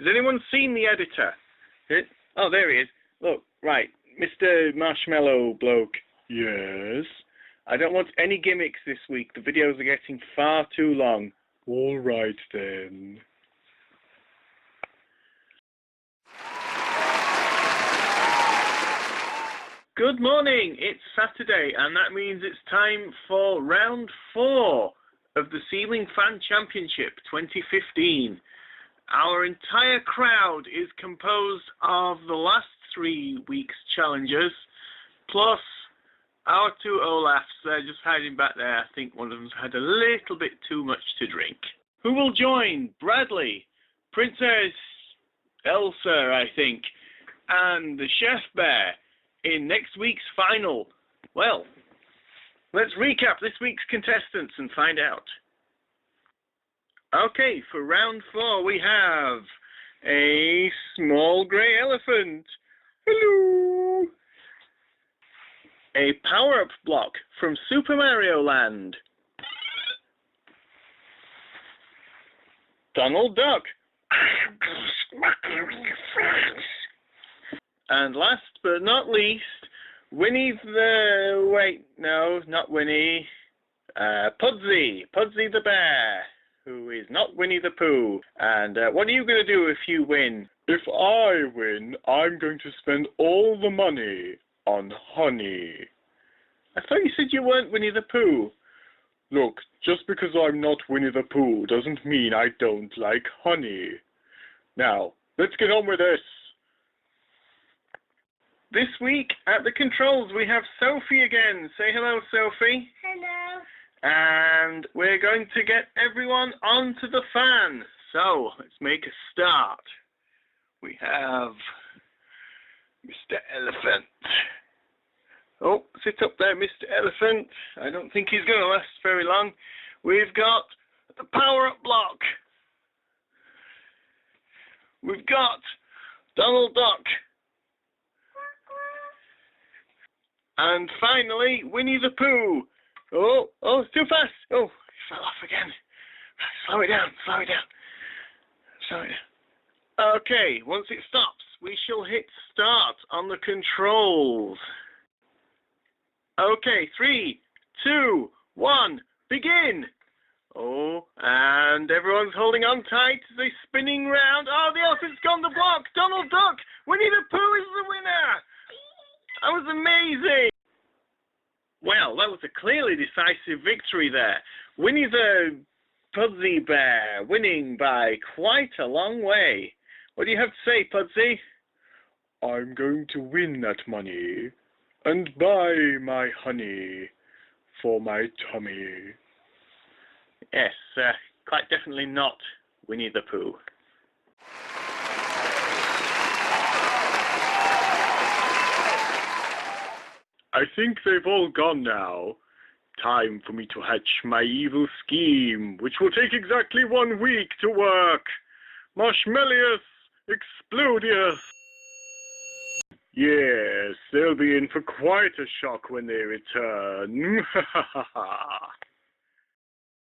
Has anyone seen the editor? Oh, there he is. Look, right, Mr. Marshmallow bloke. Yes? I don't want any gimmicks this week. The videos are getting far too long. All right, then. Good morning. It's Saturday, and that means it's time for round 4 of the Ceiling Fan Championship 2015. Our entire crowd is composed of the last 3 weeks' challengers, plus our 2 Olafs. They're just hiding back there. I think one of them's had a little bit too much to drink. Who will join? Bradley, Princess Elsa, I think, and the Chef Bear in next week's final. Well, let's recap this week's contestants and find out. Okay, for round 4 we have a small grey elephant. Hello! A power-up block from Super Mario Land. Donald Duck. And last but not least, Winnie the... wait, no, not Winnie. Pudsey. Pudsey the bear, who is not Winnie the Pooh. And what are you going to do if you win? If I win, I'm going to spend all the money on honey. I thought you said you weren't Winnie the Pooh. Look, just because I'm not Winnie the Pooh doesn't mean I don't like honey. Now, let's get on with this. This week at the controls we have Sophie again. Say hello, Sophie. Hello. And we're going to get everyone onto the fan. So, let's make a start. We have Mr. Elephant. Oh, sit up there, Mr. Elephant. I don't think he's going to last very long. We've got the power-up block. We've got Donald Duck. And finally, Winnie the Pooh. Oh, it's too fast. Oh, he fell off again. Slow it down, slow it down. Slow it down. Okay, once it stops, we shall hit start on the controls. Okay, 3, 2, 1, begin. Oh, and everyone's holding on tight as they're spinning round. Oh, the elephant's gone the block. Donald Duck. Winnie the Pooh is the winner. That was amazing. Well, that was a clearly decisive victory there. Winnie the Pudsey Bear winning by quite a long way. What do you have to say, Pudsey? I'm going to win that money and buy my honey for my tummy. Yes, quite definitely not Winnie the Pooh. I think they've all gone now. Time for me to hatch my evil scheme, which will take exactly 1 week to work. Marshmallious Explodious. Yes, they'll be in for quite a shock when they return.